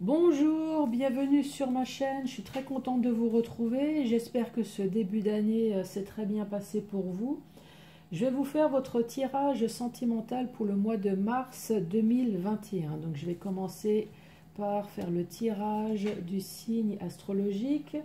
Bonjour, bienvenue sur ma chaîne, je suis très contente de vous retrouver, j'espère que ce début d'année s'est très bien passé pour vous. Je vais vous faire votre tirage sentimental pour le mois de mars 2021. Donc je vais commencer par faire le tirage du signe astrologique,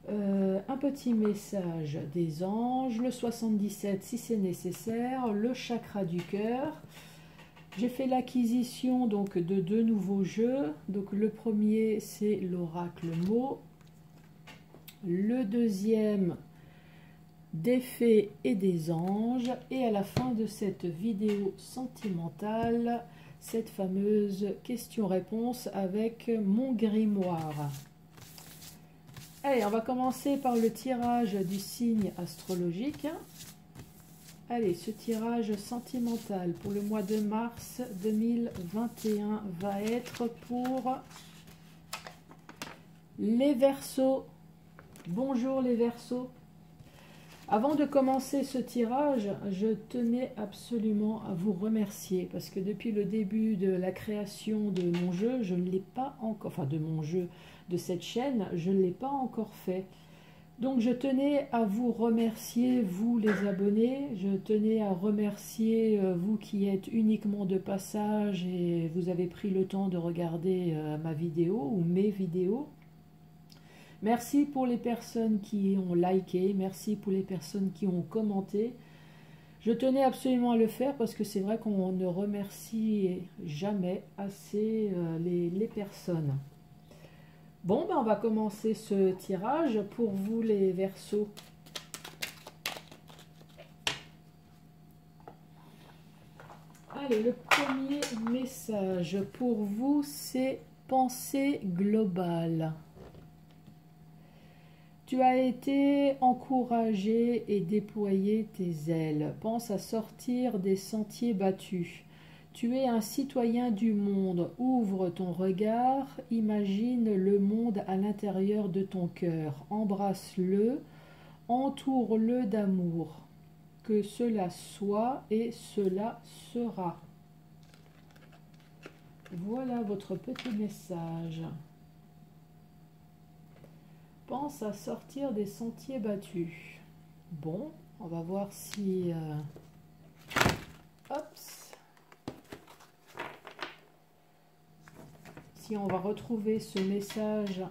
un petit message des anges, le 77 si c'est nécessaire, le chakra du cœur. J'ai fait l'acquisition donc de deux nouveaux jeux. Donc le premier c'est l'oracle mot, le deuxième des fées et des anges, et à la fin de cette vidéo sentimentale, cette fameuse question-réponse avec mon grimoire. Allez, on va commencer par le tirage du signe astrologique. Allez, ce tirage sentimental pour le mois de mars 2021 va être pour les Verseaux. Bonjour les Verseaux. Avant de commencer ce tirage, je tenais absolument à vous remercier parce que depuis le début de la création de mon jeu, je ne l'ai pas encore, enfin de mon jeu, de cette chaîne, je ne l'ai pas encore fait. Donc je tenais à vous remercier, vous les abonnés, je tenais à remercier vous qui êtes uniquement de passage et vous avez pris le temps de regarder ma vidéo ou mes vidéos. Merci pour les personnes qui ont liké, merci pour les personnes qui ont commenté. Je tenais absolument à le faire parce que c'est vrai qu'on ne remercie jamais assez les personnes. Bon, ben on va commencer ce tirage pour vous les Verseaux. Allez, le premier message pour vous, c'est pensée globale. Tu as été encouragé et déployé tes ailes. Pense à sortir des sentiers battus. Tu es un citoyen du monde, ouvre ton regard, imagine le monde à l'intérieur de ton cœur, embrasse-le, entoure-le d'amour, que cela soit et cela sera. Voilà votre petit message. Pense à sortir des sentiers battus. Bon, on va voir si... hop. Si on va retrouver ce message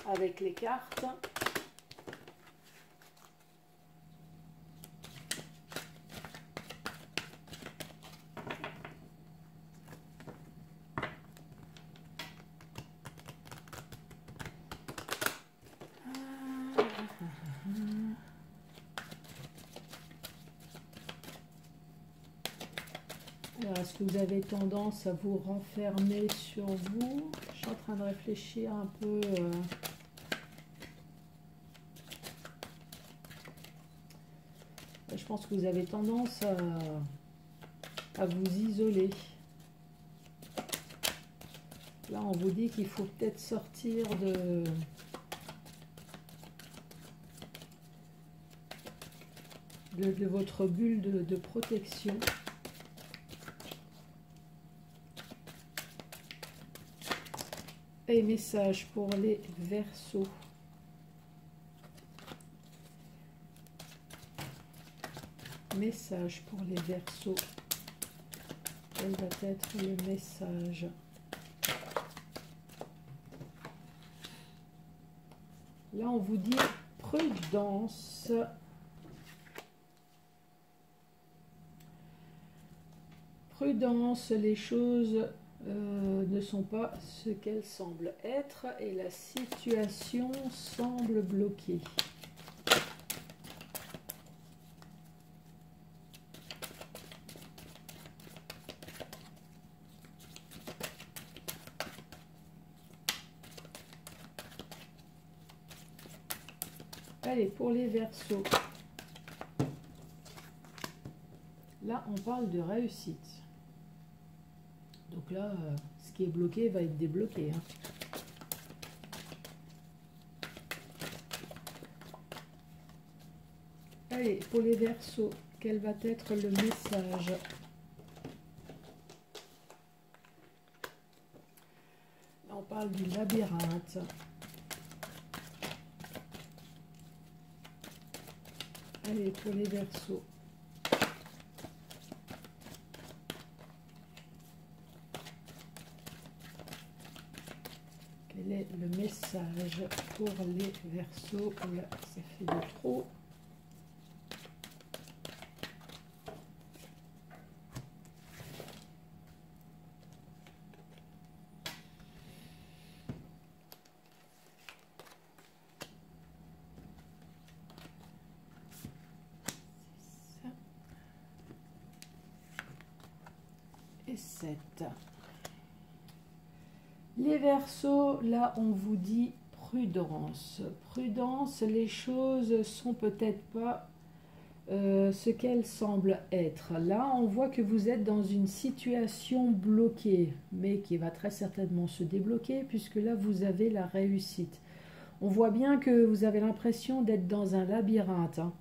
avec les cartes. Est-ce que vous avez tendance à vous renfermer sur vous? Je suis en train de réfléchir un peu. Je pense que vous avez tendance à vous isoler. Là, on vous dit qu'il faut peut-être sortir de votre bulle de protection. Et message pour les Verseaux. Message pour les Verseaux. Quel va être le message? Là, on vous dit prudence. Prudence, les choses ne sont pas ce qu'elles semblent être et la situation semble bloquée. Allez, pour les Verseaux. Là, on parle de réussite. Donc là, ce qui est bloqué va être débloqué. Hein. Allez, pour les Verseaux, quel va être le message? on parle du labyrinthe. Allez, pour les Verseaux. Quel est le message pour les Verseaux? Là, ça fait de trop. Et 7. Les Verseaux, là on vous dit prudence. Prudence, les choses sont peut-être pas ce qu'elles semblent être. Là on voit que vous êtes dans une situation bloquée, mais qui va très certainement se débloquer puisque là vous avez la réussite. On voit bien que vous avez l'impression d'être dans un labyrinthe. Hein.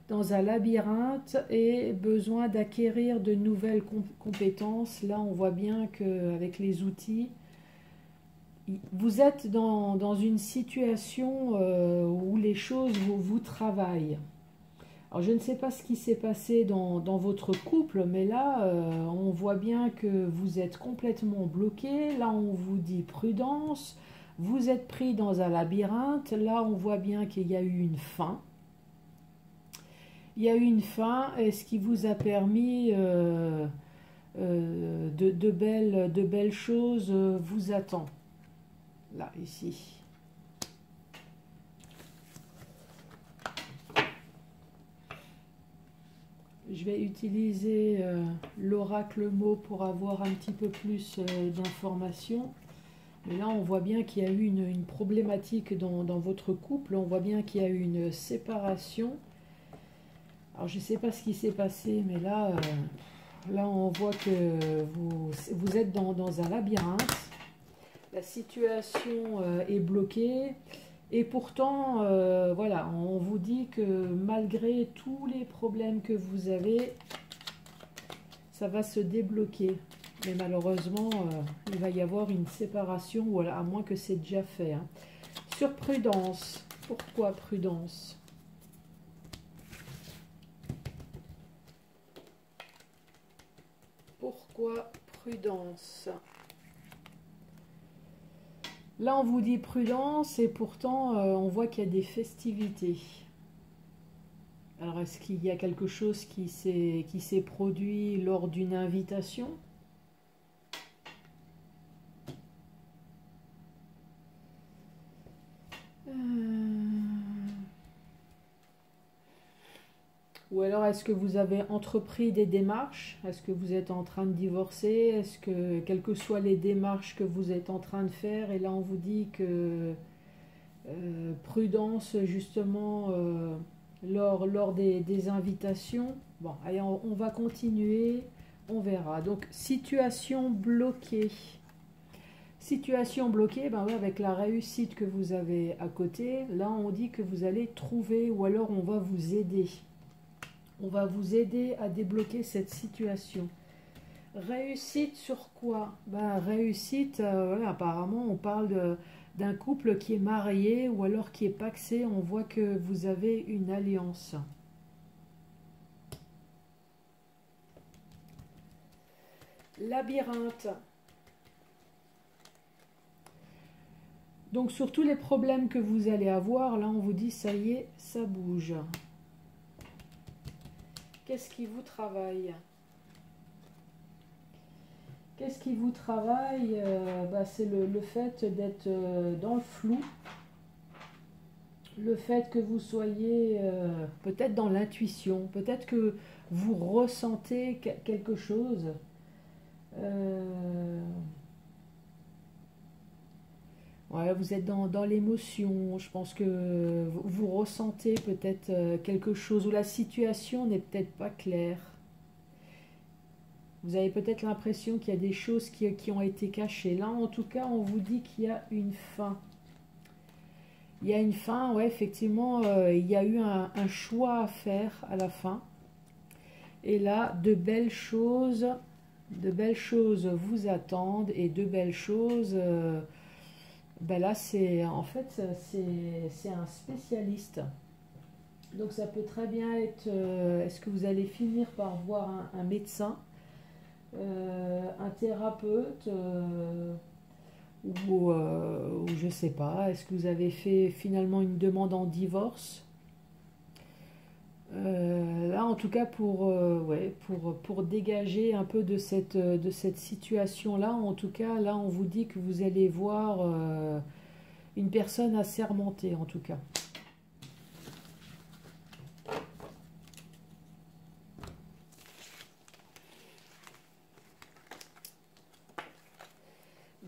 Dans un labyrinthe et besoin d'acquérir de nouvelles compétences. Là, on voit bien qu'avec les outils, vous êtes dans une situation où les choses vous travaillent. Alors, je ne sais pas ce qui s'est passé dans votre couple, mais là, on voit bien que vous êtes complètement bloqué. Là, on vous dit prudence. Vous êtes pris dans un labyrinthe. Là, on voit bien qu'il y a eu une fin. Il y a eu une fin, ce qui vous a permis de belles choses vous attend. Là, ici. Je vais utiliser l'oracle mot pour avoir un petit peu plus d'informations. Mais là, on voit bien qu'il y a eu une problématique dans votre couple. On voit bien qu'il y a eu une séparation. Alors, je ne sais pas ce qui s'est passé, mais là, là on voit que vous êtes dans un labyrinthe. La situation est bloquée. Et pourtant, voilà, on vous dit que malgré tous les problèmes que vous avez, ça va se débloquer. Mais malheureusement, il va y avoir une séparation, ou à moins que c'est déjà fait. Hein. Sur prudence. Pourquoi prudence ? Pourquoi prudence? Là, on vous dit prudence et pourtant, on voit qu'il y a des festivités. Alors, est-ce qu'il y a quelque chose qui s'est produit lors d'une invitation? Ou alors, est-ce que vous avez entrepris des démarches? Est-ce que vous êtes en train de divorcer? Est-ce que, quelles que soient les démarches que vous êtes en train de faire, et là on vous dit que prudence justement lors des invitations. Bon, allez, on va continuer, on verra. Donc, situation bloquée. Situation bloquée, ben ouais, avec la réussite que vous avez à côté, là on dit que vous allez trouver, ou alors on va vous aider. On va vous aider à débloquer cette situation. Réussite sur quoi? Ben, réussite, voilà, apparemment on parle d'un couple qui est marié ou alors qui est pacsé. On voit que vous avez une alliance. Labyrinthe. Donc sur tous les problèmes que vous allez avoir, là on vous dit ça y est, ça bouge. Qu'est-ce qui vous travaille? Qu'est-ce qui vous travaille? Bah, c'est le fait d'être dans le flou. Le fait que vous soyez peut-être dans l'intuition. Peut-être que vous ressentez quelque chose. Ouais, vous êtes dans l'émotion. Je pense que vous ressentez peut-être quelque chose où la situation n'est peut-être pas claire. Vous avez peut-être l'impression qu'il y a des choses qui ont été cachées. Là, en tout cas, on vous dit qu'il y a une fin. Il y a une fin, ouais, effectivement, il y a eu un choix à faire à la fin. Et là, de belles choses vous attendent et de belles choses Ben là, c'est en fait, c'est un spécialiste. Donc ça peut très bien être, est-ce que vous allez finir par voir un médecin, un thérapeute, ou je sais pas, est-ce que vous avez fait finalement une demande en divorce? Là, en tout cas, ouais, pour dégager un peu de cette situation-là, en tout cas, là, on vous dit que vous allez voir une personne assermentée, en tout cas.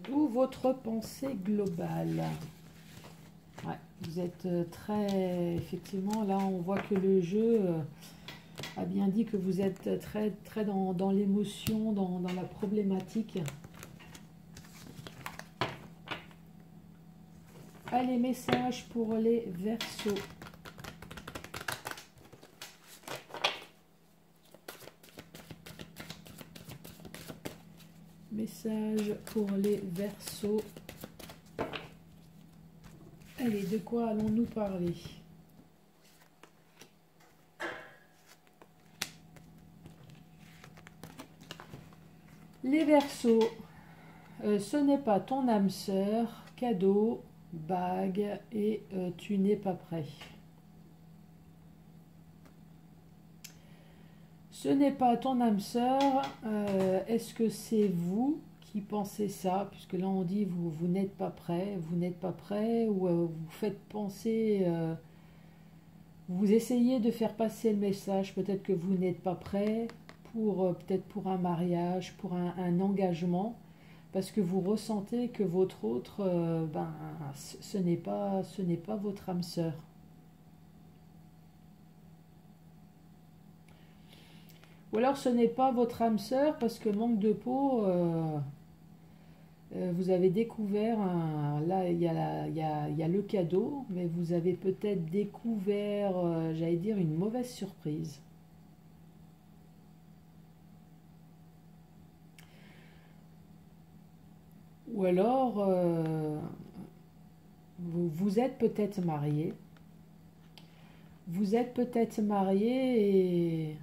D'où votre pensée globale. Ouais, vous êtes très... Effectivement, là, on voit que le jeu a bien dit que vous êtes très, très dans l'émotion, dans la problématique. Allez, message pour les Verseaux. Message pour les Verseaux. Allez, de quoi allons-nous parler? Les Verseaux, ce n'est pas ton âme sœur, cadeau, bague, et tu n'es pas prêt. Ce n'est pas ton âme sœur, est-ce que c'est vous qui pensez ça? Puisque là on dit vous n'êtes pas prêt, ou vous faites penser, vous essayez de faire passer le message, peut-être que vous n'êtes pas prêt pour peut-être pour un mariage, pour un engagement, parce que vous ressentez que votre autre, ce n'est pas votre âme sœur. Ou alors ce n'est pas votre âme sœur parce que manque de peau, vous avez découvert, là il y a le cadeau, mais vous avez peut-être découvert, j'allais dire, une mauvaise surprise. Ou alors, vous êtes peut-être marié. Vous êtes peut-être marié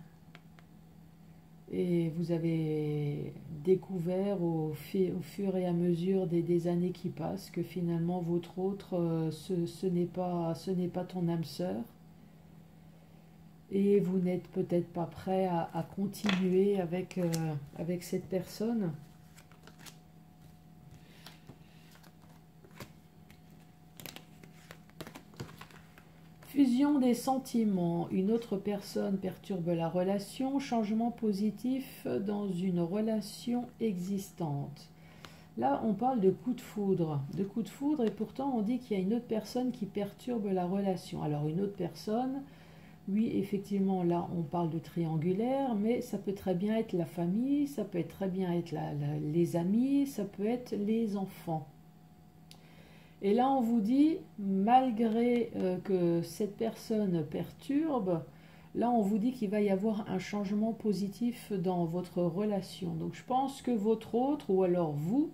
et vous avez découvert au fur et à mesure des années qui passent que finalement votre autre, ce n'est pas ton âme sœur. Et vous n'êtes peut-être pas prêt à continuer avec cette personne. Fusion des sentiments, une autre personne perturbe la relation, changement positif dans une relation existante. Là, on parle de coup de foudre, et pourtant on dit qu'il y a une autre personne qui perturbe la relation. Alors une autre personne, oui, effectivement, là on parle de triangulaire, mais ça peut très bien être la famille, ça peut très bien être les amis, ça peut être les enfants. Et là, on vous dit, malgré que cette personne perturbe, là, on vous dit qu'il va y avoir un changement positif dans votre relation. Donc, je pense que votre autre, ou alors vous,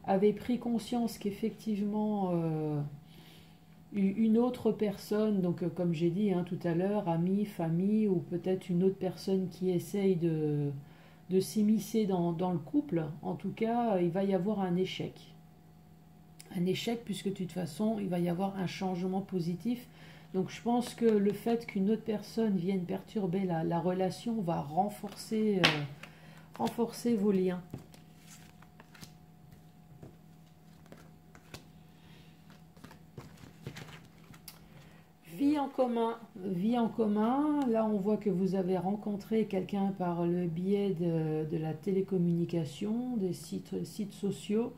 avez pris conscience qu'effectivement, une autre personne, donc comme j'ai dit tout à l'heure, ami, famille, ou peut-être une autre personne qui essaye de s'immiscer dans le couple, en tout cas, il va y avoir un échec. Un échec puisque de toute façon il va y avoir un changement positif. Donc je pense que le fait qu'une autre personne vienne perturber la relation va renforcer vos liens. Vie en commun, là on voit que vous avez rencontré quelqu'un par le biais de la télécommunication, des sites sociaux.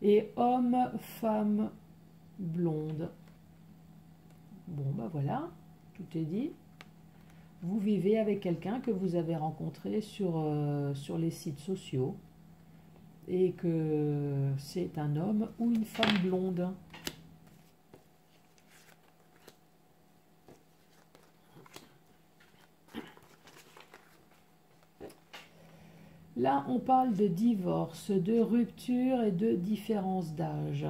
Et homme, femme, blonde. Bon, bah voilà, tout est dit. Vous vivez avec quelqu'un que vous avez rencontré sur les sites sociaux. Et que c'est un homme ou une femme blonde. Là, on parle de divorce, de rupture et de différence d'âge.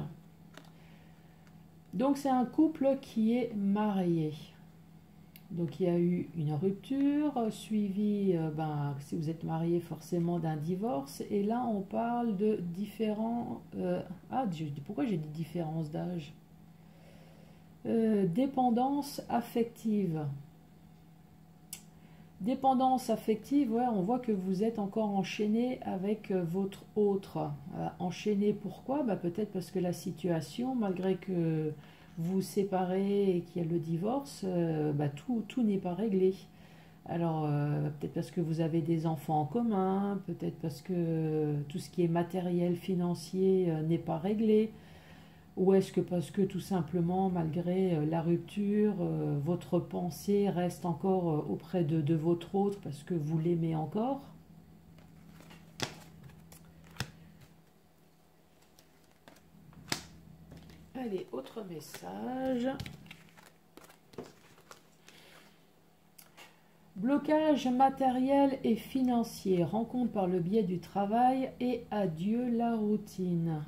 Donc c'est un couple qui est marié. Donc il y a eu une rupture, suivie, si vous êtes marié, forcément d'un divorce. Et là, on parle de différents... pourquoi j'ai dit différence d'âge? Dépendance affective. Dépendance affective, ouais, on voit que vous êtes encore enchaîné avec votre autre. Enchaîné pourquoi? Peut-être parce que la situation, malgré que vous vous séparez et qu'il y a le divorce, tout n'est pas réglé. Alors, peut-être parce que vous avez des enfants en commun, peut-être parce que tout ce qui est matériel, financier n'est pas réglé. Ou est-ce que parce que tout simplement, malgré la rupture, votre pensée reste encore auprès de votre autre parce que vous l'aimez encore? Allez, autre message. Blocage matériel et financier, rencontre par le biais du travail et adieu la routine.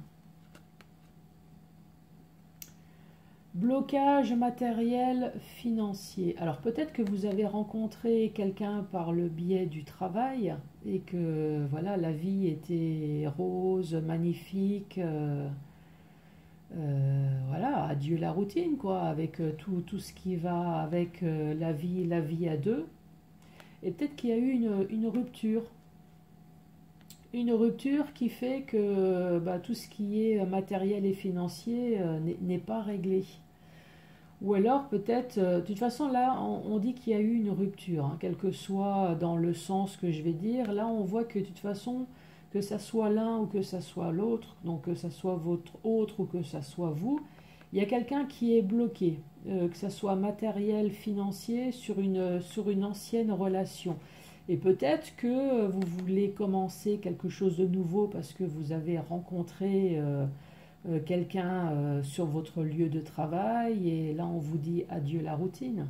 Blocage matériel financier. Alors peut-être que vous avez rencontré quelqu'un par le biais du travail et que voilà, la vie était rose, magnifique. Voilà, adieu la routine, quoi, avec tout ce qui va avec la vie à deux. Et peut-être qu'il y a eu une rupture. Une rupture qui fait que tout ce qui est matériel et financier n'est pas réglé. Ou alors peut-être, de toute façon là on dit qu'il y a eu une rupture, hein, quel que soit dans le sens que je vais dire. Là on voit que de toute façon, que ça soit l'un ou que ça soit l'autre, donc que ça soit votre autre ou que ça soit vous, il y a quelqu'un qui est bloqué, que ça soit matériel, financier, sur une ancienne relation. Et peut-être que vous voulez commencer quelque chose de nouveau parce que vous avez rencontré quelqu'un sur votre lieu de travail et là on vous dit adieu la routine.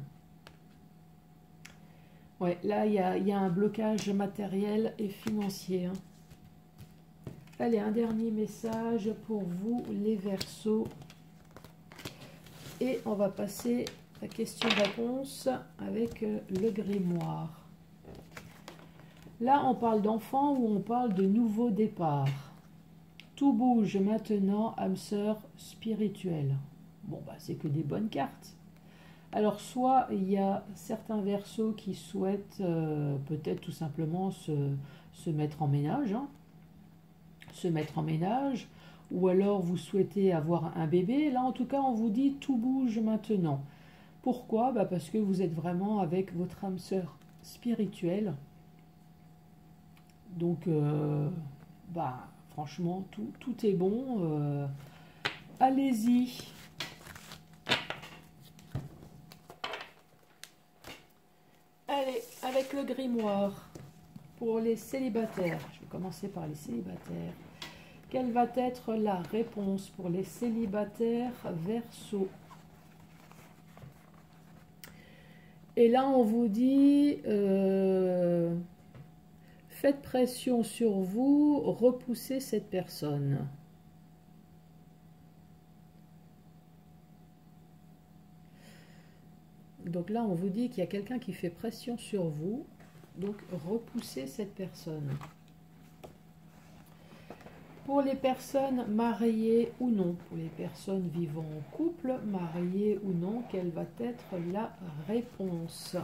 Ouais, là il y a un blocage matériel et financier. Hein. Allez, un dernier message pour vous les Verseaux. Et on va passer à question-réponse avec le grimoire. Là, on parle d'enfant ou on parle de nouveau départ. Tout bouge maintenant, âme sœur spirituelle. Bon, c'est que des bonnes cartes. Alors, soit il y a certains Verseaux qui souhaitent peut-être tout simplement se mettre en ménage. Hein, se mettre en ménage. Ou alors vous souhaitez avoir un bébé. Là, en tout cas, on vous dit tout bouge maintenant. Pourquoi? Parce que vous êtes vraiment avec votre âme sœur spirituelle. Donc, franchement, tout est bon. Allez-y. Allez, avec le grimoire. Pour les célibataires. Je vais commencer par les célibataires. Quelle va être la réponse pour les célibataires Verseaux? Et là, on vous dit, faites pression sur vous, repoussez cette personne. Donc là, on vous dit qu'il y a quelqu'un qui fait pression sur vous, donc repoussez cette personne. Pour les personnes mariées ou non, pour les personnes vivant en couple, mariées ou non, quelle va être la réponse?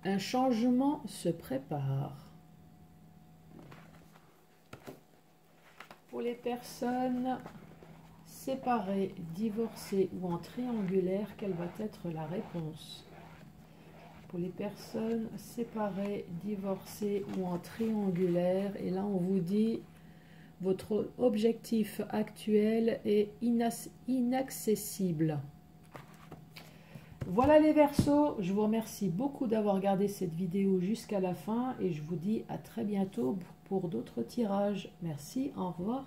Un changement se prépare. Pour les personnes séparées, divorcées ou en triangulaire, quelle va être la réponse? Pour les personnes séparées, divorcées ou en triangulaire, et là on vous dit votre objectif actuel est inaccessible. Voilà les Verseaux, je vous remercie beaucoup d'avoir regardé cette vidéo jusqu'à la fin et je vous dis à très bientôt pour d'autres tirages. Merci, au revoir.